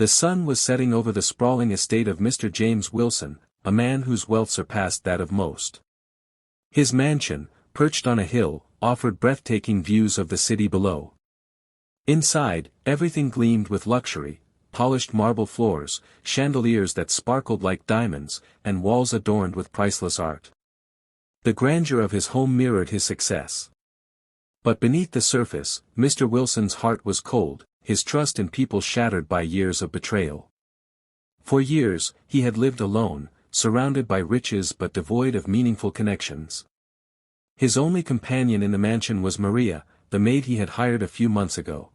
The sun was setting over the sprawling estate of Mr. James Wilson, a man whose wealth surpassed that of most. His mansion, perched on a hill, offered breathtaking views of the city below. Inside, everything gleamed with luxury: polished marble floors, chandeliers that sparkled like diamonds, and walls adorned with priceless art. The grandeur of his home mirrored his success. But beneath the surface, Mr. Wilson's heart was cold, his trust in people shattered by years of betrayal. For years, he had lived alone, surrounded by riches but devoid of meaningful connections. His only companion in the mansion was Maria, the maid he had hired a few months ago.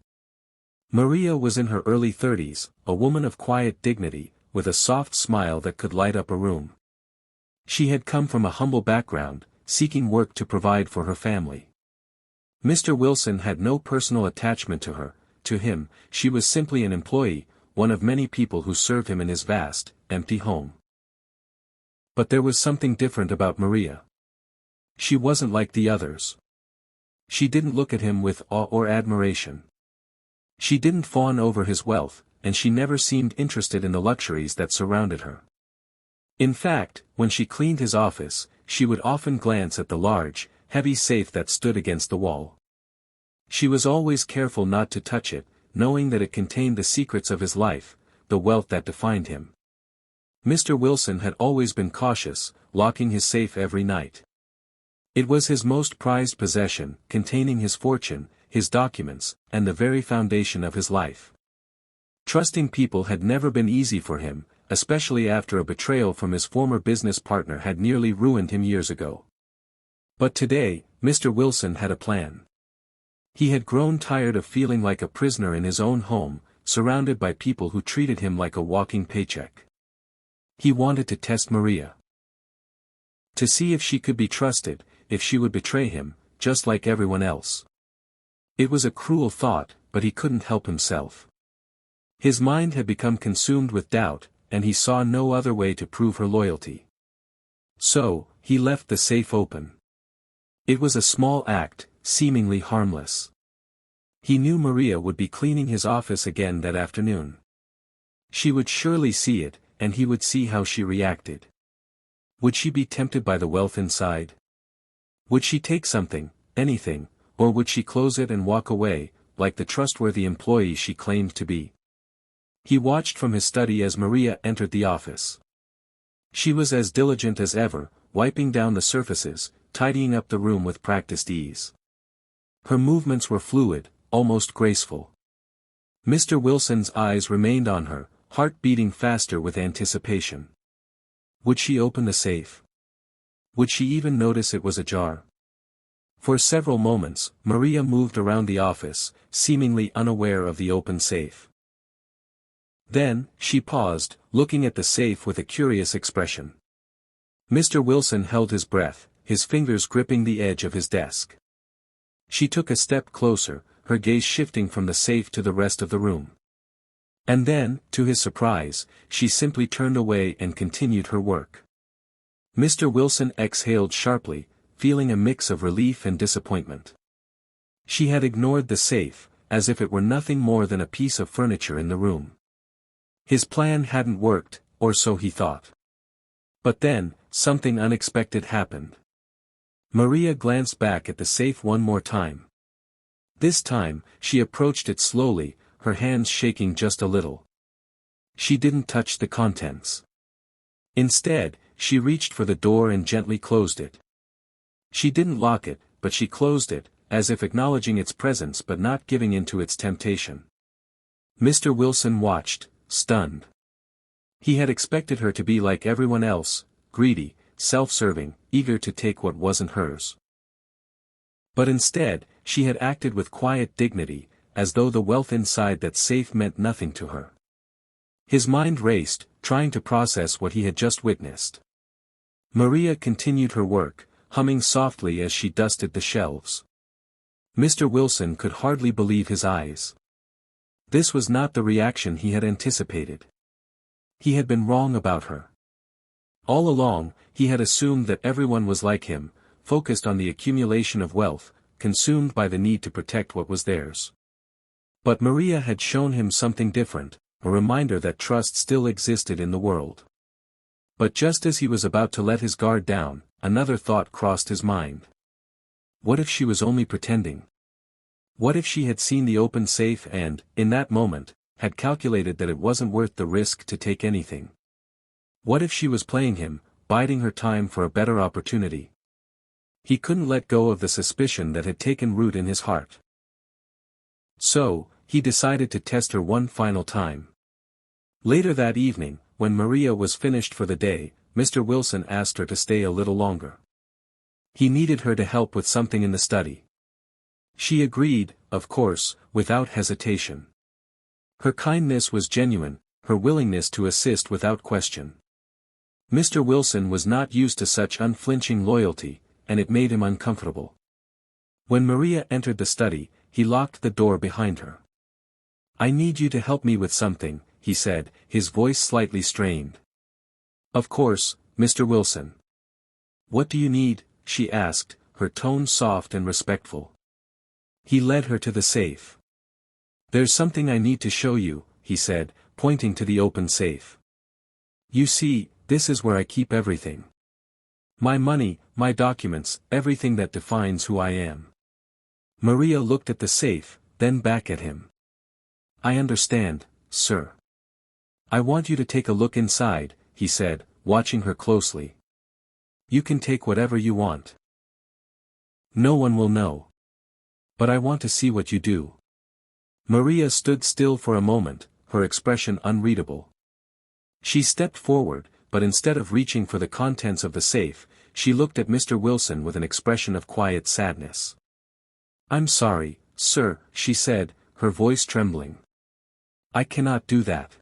Maria was in her early 30s, a woman of quiet dignity, with a soft smile that could light up a room. She had come from a humble background, seeking work to provide for her family. Mr. Wilson had no personal attachment to her. To him, she was simply an employee, one of many people who served him in his vast, empty home. But there was something different about Maria. She wasn't like the others. She didn't look at him with awe or admiration. She didn't fawn over his wealth, and she never seemed interested in the luxuries that surrounded her. In fact, when she cleaned his office, she would often glance at the large, heavy safe that stood against the wall. She was always careful not to touch it, knowing that it contained the secrets of his life, the wealth that defined him. Mr. Wilson had always been cautious, locking his safe every night. It was his most prized possession, containing his fortune, his documents, and the very foundation of his life. Trusting people had never been easy for him, especially after a betrayal from his former business partner had nearly ruined him years ago. But today, Mr. Wilson had a plan. He had grown tired of feeling like a prisoner in his own home, surrounded by people who treated him like a walking paycheck. He wanted to test Maria. To see if she could be trusted, if she would betray him, just like everyone else. It was a cruel thought, but he couldn't help himself. His mind had become consumed with doubt, and he saw no other way to prove her loyalty. So, he left the safe open. It was a small act, seemingly harmless. He knew Maria would be cleaning his office again that afternoon. She would surely see it, and he would see how she reacted. Would she be tempted by the wealth inside? Would she take something, anything, or would she close it and walk away, like the trustworthy employee she claimed to be? He watched from his study as Maria entered the office. She was as diligent as ever, wiping down the surfaces, tidying up the room with practiced ease. Her movements were fluid, almost graceful. Mr. Wilson's eyes remained on her, heart beating faster with anticipation. Would she open the safe? Would she even notice it was ajar? For several moments, Maria moved around the office, seemingly unaware of the open safe. Then, she paused, looking at the safe with a curious expression. Mr. Wilson held his breath, his fingers gripping the edge of his desk. She took a step closer, her gaze shifting from the safe to the rest of the room. And then, to his surprise, she simply turned away and continued her work. Mr. Wilson exhaled sharply, feeling a mix of relief and disappointment. She had ignored the safe, as if it were nothing more than a piece of furniture in the room. His plan hadn't worked, or so he thought. But then, something unexpected happened. Maria glanced back at the safe one more time. This time, she approached it slowly, her hands shaking just a little. She didn't touch the contents. Instead, she reached for the door and gently closed it. She didn't lock it, but she closed it, as if acknowledging its presence but not giving in to its temptation. Mr. Wilson watched, stunned. He had expected her to be like everyone else, greedy, self-serving, eager to take what wasn't hers. But instead, she had acted with quiet dignity, as though the wealth inside that safe meant nothing to her. His mind raced, trying to process what he had just witnessed. Maria continued her work, humming softly as she dusted the shelves. Mr. Wilson could hardly believe his eyes. This was not the reaction he had anticipated. He had been wrong about her. All along, he had assumed that everyone was like him, focused on the accumulation of wealth, consumed by the need to protect what was theirs. But Maria had shown him something different, a reminder that trust still existed in the world. But just as he was about to let his guard down, another thought crossed his mind. What if she was only pretending? What if she had seen the open safe and, in that moment, had calculated that it wasn't worth the risk to take anything? What if she was playing him, biding her time for a better opportunity? He couldn't let go of the suspicion that had taken root in his heart. So, he decided to test her one final time. Later that evening, when Maria was finished for the day, Mr. Wilson asked her to stay a little longer. He needed her to help with something in the study. She agreed, of course, without hesitation. Her kindness was genuine, her willingness to assist without question. Mr. Wilson was not used to such unflinching loyalty, and it made him uncomfortable. When Maria entered the study, he locked the door behind her. "I need you to help me with something," he said, his voice slightly strained. "Of course, Mr. Wilson." "What do you need?" she asked, her tone soft and respectful. He led her to the safe. "There's something I need to show you," he said, pointing to the open safe. "You see, this is where I keep everything. My money, my documents, everything that defines who I am." Maria looked at the safe, then back at him. "I understand, sir. I want you to take a look inside," he said, watching her closely. "You can take whatever you want. No one will know. But I want to see what you do." Maria stood still for a moment, her expression unreadable. She stepped forward, but instead of reaching for the contents of the safe, she looked at Mr. Wilson with an expression of quiet sadness. "I'm sorry, sir," she said, her voice trembling. "I cannot do that."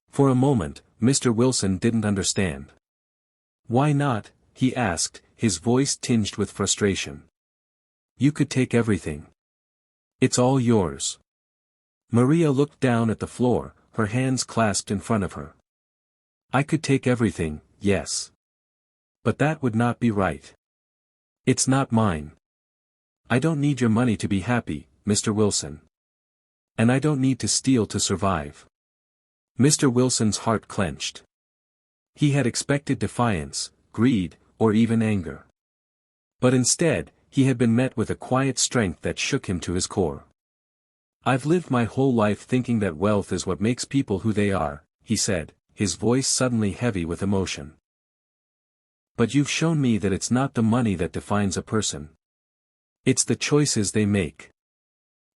For a moment, Mr. Wilson didn't understand. "Why not?" he asked, his voice tinged with frustration. "You could take everything. It's all yours." Maria looked down at the floor, her hands clasped in front of her. "I could take everything, yes. But that would not be right. It's not mine. I don't need your money to be happy, Mr. Wilson. And I don't need to steal to survive." Mr. Wilson's heart clenched. He had expected defiance, greed, or even anger. But instead, he had been met with a quiet strength that shook him to his core. "I've lived my whole life thinking that wealth is what makes people who they are," he said, his voice suddenly heavy with emotion. "But you've shown me that it's not the money that defines a person. It's the choices they make.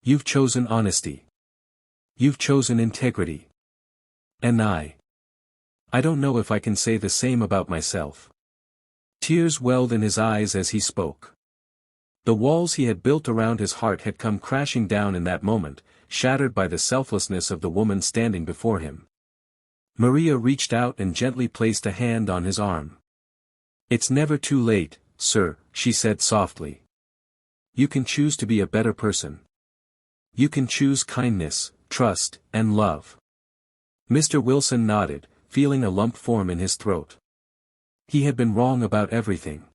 You've chosen honesty. You've chosen integrity. And I don't know if I can say the same about myself." Tears welled in his eyes as he spoke. The walls he had built around his heart had come crashing down in that moment, shattered by the selflessness of the woman standing before him. Maria reached out and gently placed a hand on his arm. "It's never too late, sir," she said softly. "You can choose to be a better person. You can choose kindness, trust, and love." Mr. Wilson nodded, feeling a lump form in his throat. He had been wrong about everything.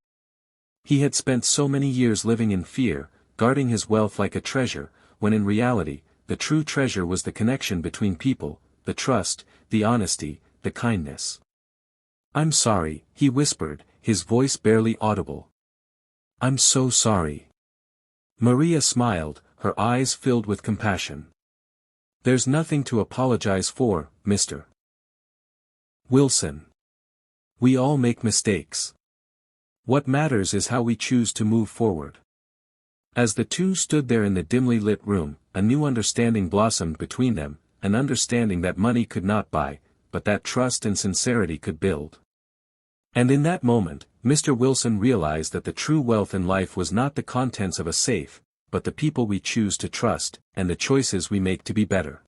He had spent so many years living in fear, guarding his wealth like a treasure, when in reality, the true treasure was the connection between people, the trust, the honesty, the kindness. "I'm sorry," he whispered, his voice barely audible. "I'm so sorry." Maria smiled, her eyes filled with compassion. "There's nothing to apologize for, Mr. Wilson. We all make mistakes. What matters is how we choose to move forward." As the two stood there in the dimly lit room, a new understanding blossomed between them, an understanding that money could not buy, but that trust and sincerity could build. And in that moment, Mr. Wilson realized that the true wealth in life was not the contents of a safe, but the people we choose to trust, and the choices we make to be better.